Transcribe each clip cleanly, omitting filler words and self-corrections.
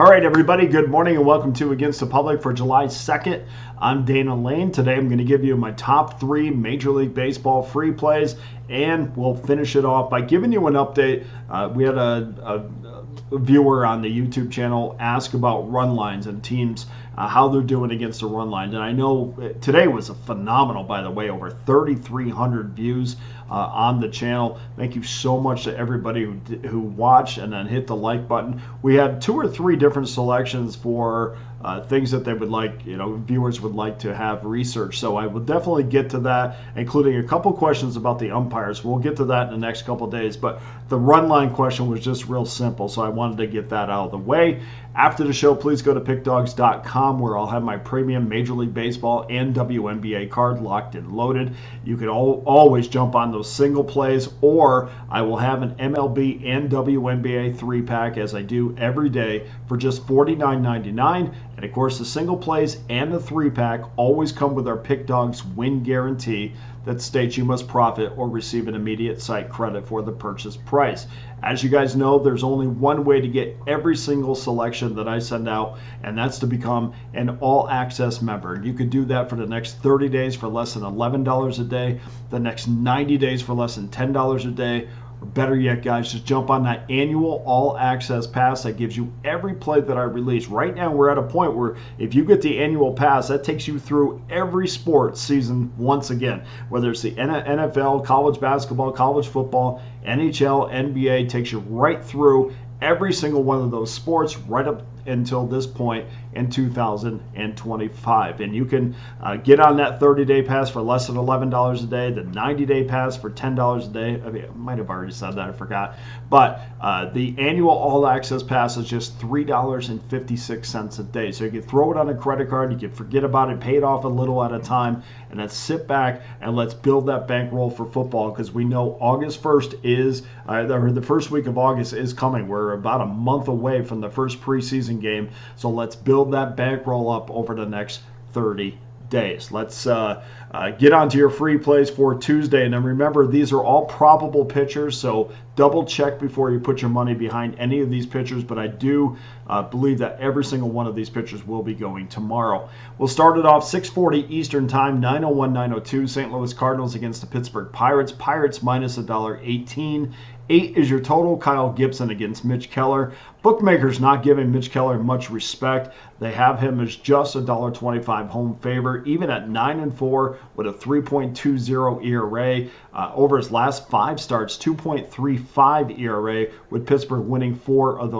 All right, everybody, good morning and welcome to Against the Public for July 2nd. I'm Dana Lane. Today I'm going to give you my top 3 Major League Baseball free plays, and we'll finish it off by giving you an update. We had a viewer on the YouTube channel ask about run lines and teams, how they're doing against the run lines. And I know today was a phenomenal, by the way, over 3,300 views on the channel. Thank you so much to everybody who watched and then hit the like button. We had 2 or 3 different selections for things that they would like, viewers would like to have research. So I will definitely get to that, including a couple questions about the umpires. We'll get to that in the next couple days. But the run line question was just real simple, so I wanted to get that out of the way. After the show, please go to pickdawgz.com, where I'll have my premium Major League Baseball and WNBA card locked and loaded. You can always jump on those single plays, or I will have an MLB and WNBA 3-pack, as I do every day, for just $49.99. And of course, the single plays and the 3-pack always come with our Pick Dawgz win guarantee that states you must profit or receive an immediate site credit for the purchase price. As you guys know, there's only one way to get every single selection that I send out, and that's to become an all-access member. You could do that for the next 30 days for less than $11 a day, the next 90 days for less than $10 a day, or better yet, guys, just jump on that annual all-access pass that gives you every play that I release. Right now, we're at a point where if you get the annual pass, that takes you through every sport season once again. Whether it's the NFL, college basketball, college football, NHL, NBA, takes you right through every single one of those sports right up until this point in 2025. And you can get on that 30-day pass for less than $11 a day, the 90-day pass for $10 a day. I might have already said that, I forgot. But the annual all-access pass is just $3.56 a day. So you can throw it on a credit card, you can forget about it, pay it off a little at a time, and then sit back and let's build that bankroll for football, because we know August 1st is, the first week of August is coming. We're about a month away from the first preseason game, so let's build that bankroll up over the next 30 days. Let's get onto your free plays for Tuesday. And then remember, these are all probable pitchers, so double check before you put your money behind any of these pitchers. But I do believe that every single one of these pitchers will be going tomorrow. We'll start it off 6:40 Eastern Time, 9:01, 9:02. St. Louis Cardinals against the Pittsburgh Pirates. Pirates minus $1.18. 8 is your total. Kyle Gibson against Mitch Keller. Bookmakers not giving Mitch Keller much respect. They have him as just $1.25 home favorite, even at 9-4 with a 3.20 ERA. Over his last 5 starts, 2.35 ERA, with Pittsburgh winning 4 of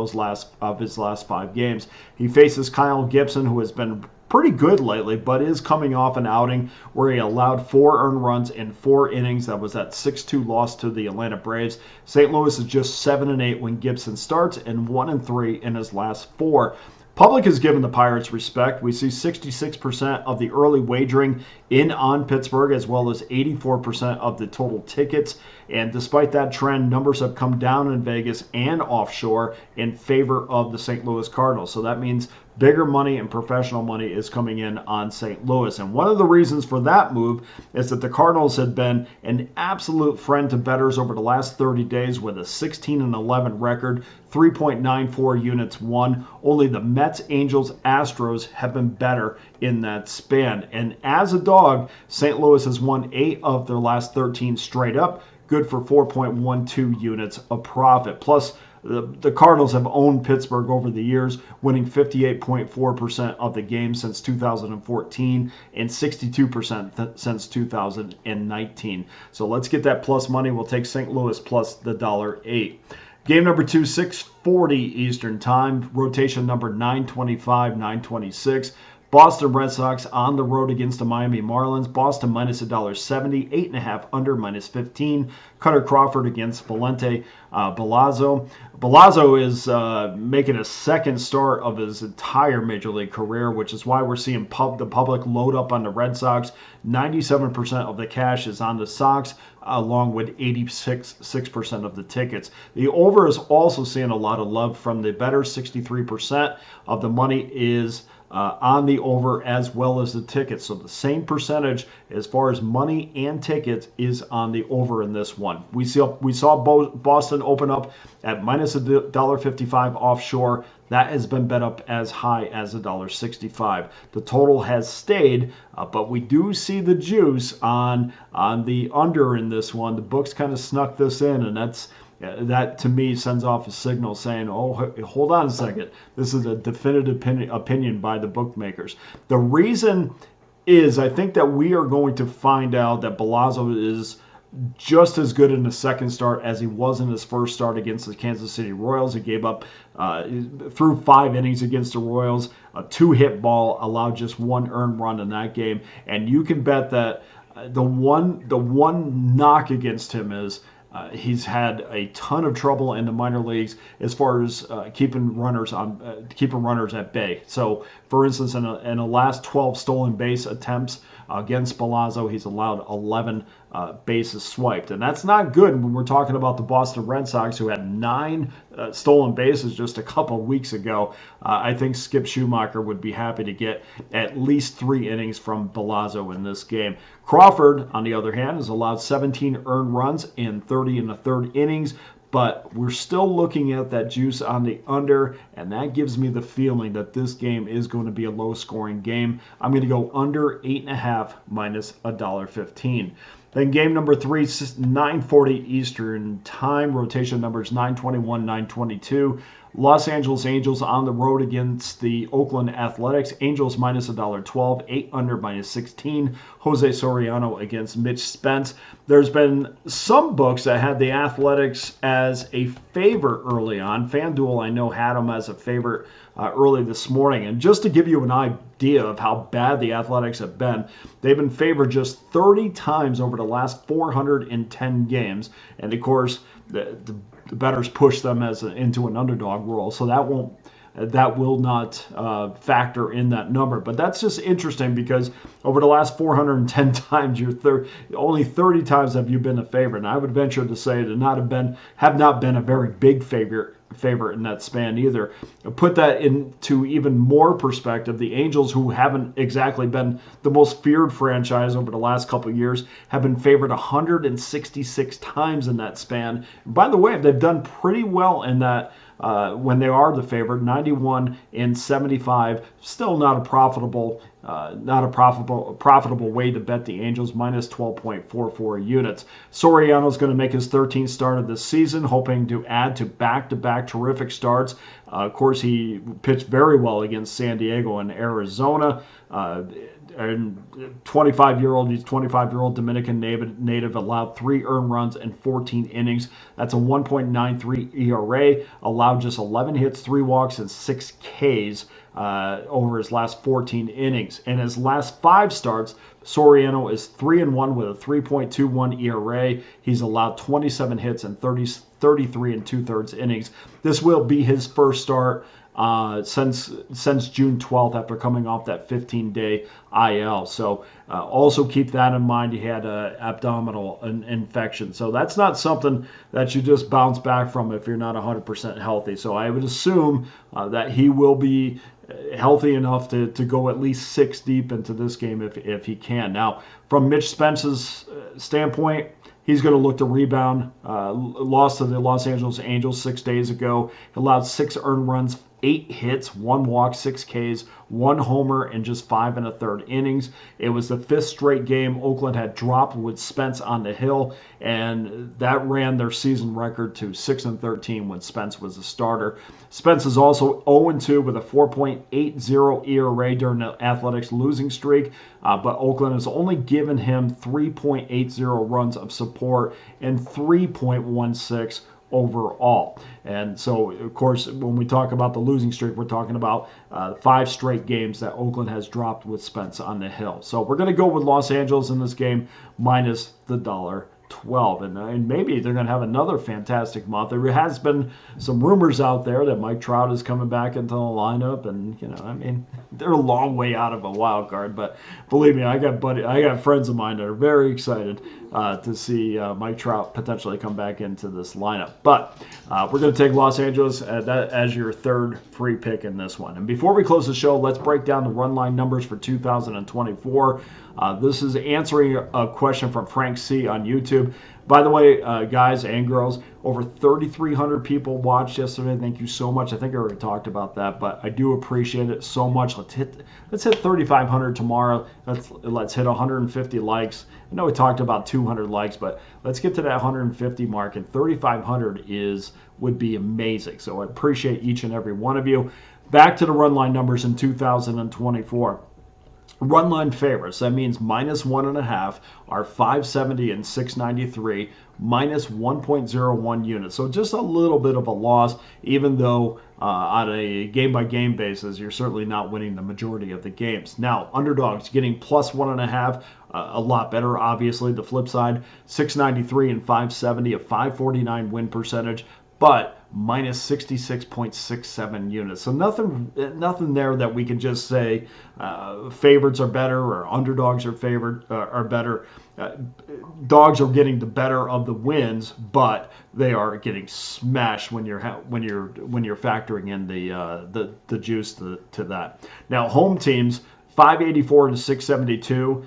his last 5 games. He faces Kyle Gibson, who has been pretty good lately, but is coming off an outing where he allowed 4 earned runs in 4 innings. That was that 6-2 loss to the Atlanta Braves. St. Louis is just 7-8 when Gibson starts and 1-3 in his last 4. Public has given the Pirates respect. We see 66% of the early wagering in on Pittsburgh, as well as 84% of the total tickets. And despite that trend, numbers have come down in Vegas and offshore in favor of the St. Louis Cardinals. So that means bigger money and professional money is coming in on St. Louis. And one of the reasons for that move is that the Cardinals had been an absolute friend to bettors over the last 30 days with a 16-11 record, 3.94 units won. Only the Mets, Angels, Astros have been better in that span. And as a dog, St. Louis has won 8 of their last 13 straight up, good for 4.12 units of profit. Plus, the Cardinals have owned Pittsburgh over the years, winning 58.4% of the games since 2014 and 62% since 2019. So let's get that plus money. We'll take St. Louis plus the $1.08. Game number 2, 6:40 Eastern Time, rotation number 925, 926. Boston Red Sox on the road against the Miami Marlins. Boston minus $1.70, 8.5 under minus 15. Cutter Crawford against Valente Balazzo. Balazzo is making a second start of his entire Major League career, which is why we're seeing the public load up on the Red Sox. 97% of the cash is on the Sox, along with 86% of the tickets. The over is also seeing a lot of love from the bettors. 63% of the money is on the over as well as the tickets. So the same percentage as far as money and tickets is on the over in this one. We saw Boston open up at minus $1.55 offshore. That has been bet up as high as $1.65. The total has stayed, but we do see the juice on the under in this one. The books kind of snuck this in, and that to me sends off a signal saying, oh, hold on a second. This is a definitive opinion by the bookmakers. The reason is I think that we are going to find out that Milazzo is just as good in the second start as he was in his first start against the Kansas City Royals. He gave up through 5 innings against the Royals, a 2-hit ball, allowed just 1 earned run in that game. And you can bet that the one knock against him is he's had a ton of trouble in the minor leagues as far as keeping runners at bay. So, for instance, in the last 12 stolen base attempts against Milazzo, he's allowed 11 bases swiped, and that's not good when we're talking about the Boston Red Sox, who had 9 stolen bases just a couple weeks ago. I think Skip Schumacher would be happy to get at least 3 innings from Milazzo in this game. Crawford, on the other hand, has allowed 17 earned runs in 30 1/3 innings, but we're still looking at that juice on the under, and that gives me the feeling that this game is going to be a low-scoring game. I'm going to go under 8.5 minus $1.15. Then game number 3, 9:40 Eastern time. Rotation numbers 921, 922. Los Angeles Angels on the road against the Oakland Athletics. Angels minus $1.12, 8 under minus 16. Jose Soriano against Mitch Spence. There's been some books that had the Athletics as a favorite early on. FanDuel, I know, had them as a favorite early this morning. And just to give you an idea of how bad the Athletics have been, they've been favored just 30 times over the last 410 games. And of course, the bettors push them into an underdog role, so that will not factor in that number. But that's just interesting because over the last 410 times, only 30 times have you been a favorite. And I would venture to say to have not been a very big favorite in that span either. Put that into even more perspective, the Angels, who haven't exactly been the most feared franchise over the last couple of years, have been favored 166 times in that span. By the way, they've done pretty well in that when they are the favorite, 91 and 75. Still not a profitable way to bet the Angels, minus 12.44 units. Soriano's going to make his 13th start of this season, hoping to add to back-to-back terrific starts. Of course, he pitched very well against San Diego and Arizona. And 25-year-old Dominican native allowed 3 earned runs and 14 innings. That's a 1.93 ERA. Allowed just 11 hits, 3 walks, and 6 Ks over his last 14 innings. In his last 5 starts, Soriano is 3-1 with a 3.21 ERA. He's allowed 27 hits and 33 2/3 innings. This will be his first start since June 12th after coming off that 15-day IL. So also keep that in mind. He had an abdominal infection. So that's not something that you just bounce back from if you're not 100% healthy. So I would assume that he will be healthy enough to go at least 6 deep into this game if he can. Now, from Mitch Spence's standpoint, he's going to look to rebound. Lost to the Los Angeles Angels 6 days ago. He allowed 6 earned runs, 8 hits, 1 walk, 6 Ks, 1 homer in just 5 1/3 innings. It was the 5th straight game Oakland had dropped with Spence on the hill, and that ran their season record to 6-13 when Spence was a starter. Spence is also 0-2 with a 4.80 ERA during the Athletics' losing streak, but Oakland has only given him 3.80 runs of support and 3.16 overall. And so, of course, when we talk about the losing streak, we're talking about 5 straight games that Oakland has dropped with Spence on the hill. So we're going to go with Los Angeles in this game, minus the $1.15. 12. And maybe they're going to have another fantastic month. There has been some rumors out there that Mike Trout is coming back into the lineup. And, they're a long way out of a wild card. But believe me, I got friends of mine that are very excited to see Mike Trout potentially come back into this lineup. But we're going to take Los Angeles as your third free pick in this one. And before we close the show, let's break down the run line numbers for 2024. This is answering a question from Frank C. on YouTube. By the way, guys and girls, over 3,300 people watched yesterday. Thank you so much. I think I already talked about that, but I do appreciate it so much. Let's hit 3,500 tomorrow. Let's hit 150 likes. I know we talked about 200 likes, but let's get to that 150 mark, and 3,500 would be amazing. So I appreciate each and every one of you. Back to the run line numbers in 2024. Run line favorites, that means minus 1.5, are 570 and 693, minus 1.01 units. So just a little bit of a loss, even though on a game-by-game basis, you're certainly not winning the majority of the games. Now, underdogs getting plus 1.5, a lot better, obviously. The flip side, 693 and 570, a 549 win percentage, but minus 66.67 units. So nothing there that we can just say favorites are better or underdogs are better. Dogs are getting the better of the wins, but they are getting smashed when you're factoring in the juice to that. Now, home teams 584 to 672.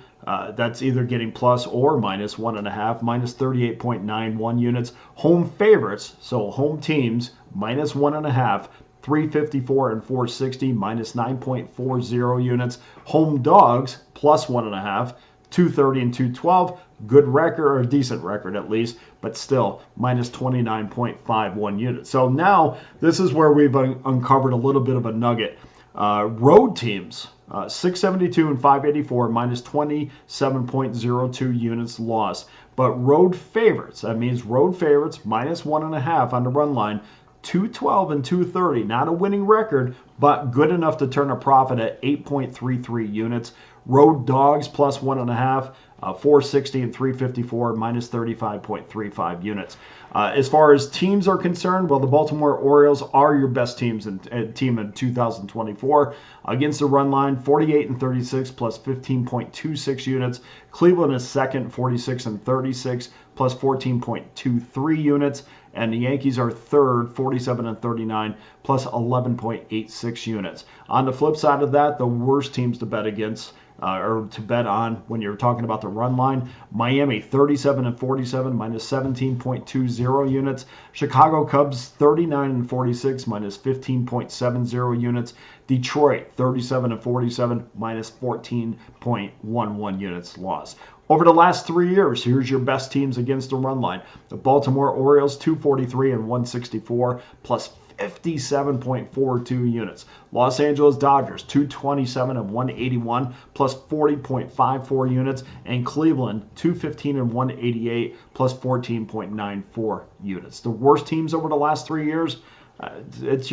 That's either getting plus or minus 1.5, minus 38.91 units. Home favorites, so home teams, minus 1.5, 354 and 460, minus 9.40 units. Home dogs, plus 1.5, 230 and 212. Good record, or decent record at least, but still minus 29.51 units. So now this is where we've uncovered a little bit of a nugget. Road teams, 672 and 584, minus 27.02 units lost. But road favorites, that means road favorites, minus 1.5 on the run line, 212 and 230. Not a winning record, but good enough to turn a profit at 8.33 units. Road dogs, plus 1.5. 460 and 354, minus 35.35 units. As far as teams are concerned, well, the Baltimore Orioles are your best team in 2024. Against the run line, 48 and 36, plus 15.26 units. Cleveland is second, 46 and 36, plus 14.23 units. And the Yankees are third, 47 and 39, plus 11.86 units. On the flip side of that, the worst teams to bet against, or to bet on when you're talking about the run line, Miami 37 and 47, minus 17.20 units. Chicago Cubs 39 and 46, minus 15.70 units. Detroit 37 and 47, minus 14.11 units lost. Over the last 3 years, here's your best teams against the run line. The Baltimore Orioles 243 and 164, plus 57.42 units. Los Angeles Dodgers 227 and 181, plus 40.54 units. And Cleveland 215 and 188, plus 14.94 units. The worst teams over the last 3 years, it's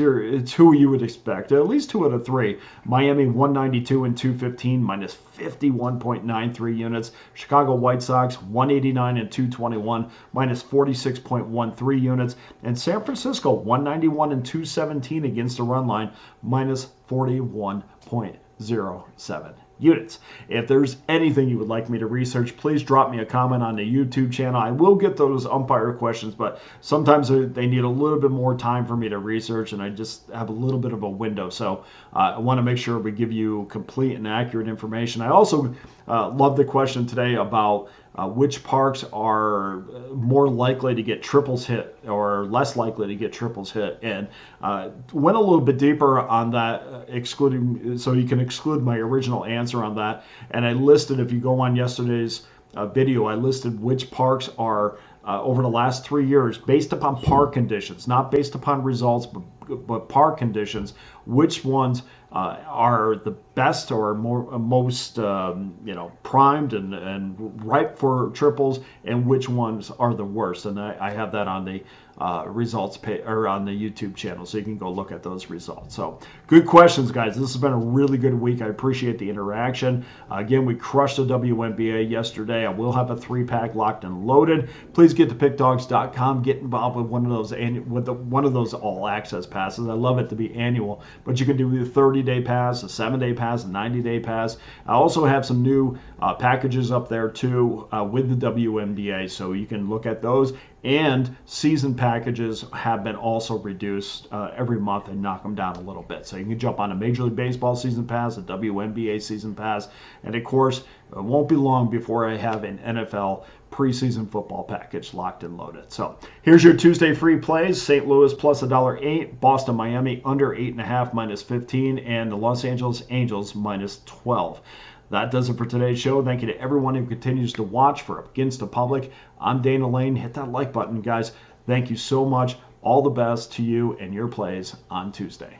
who you would expect. At least 2 out of 3. Miami 192 and 215, minus 51.93 units. Chicago White Sox 189 and 221, minus 46.13 units. And San Francisco 191 and 217 against the run line, minus 41.07 units. If there's anything you would like me to research, please drop me a comment on the YouTube channel. I will get those umpire questions, but sometimes they need a little bit more time for me to research, and I just have a little bit of a window. So I want to make sure we give you complete and accurate information. I also love the question today about which parks are more likely to get triples hit or less likely to get triples hit, and went a little bit deeper on that, excluding, so you can exclude my original answer on that. And I listed, if you go on yesterday's video, I listed which parks are over the last 3 years, based upon park conditions, not based upon results, but park conditions, which ones are the best or most primed and ripe for triples, and which ones are the worst. And I have that on the results or on the YouTube channel, so you can go look at those results. So good questions, guys. This has been a really good week. I appreciate the interaction. Again, we crushed the WNBA yesterday. I will have a 3-pack locked and loaded. Please get to pickdawgz.com. Get involved with one of those all access passes. I love it to be annual, but you can do a 30-day pass, a 7-day pass, a 90-day pass. I also have some new packages up there too with the WNBA, so you can look at those. And season packages have been also reduced every month and knock them down a little bit. So you can jump on a Major League Baseball season pass, a WNBA season pass, and of course, it won't be long before I have an NFL preseason football package locked and loaded. So here's your Tuesday free plays: St. Louis plus $1.08, Boston, Miami under 8.5 minus 15, and the Los Angeles Angels minus 12. That does it for today's show. Thank you to everyone who continues to watch for Against the Public. I'm Dana Lane. Hit that like button, guys. Thank you so much. All the best to you and your plays on Tuesday.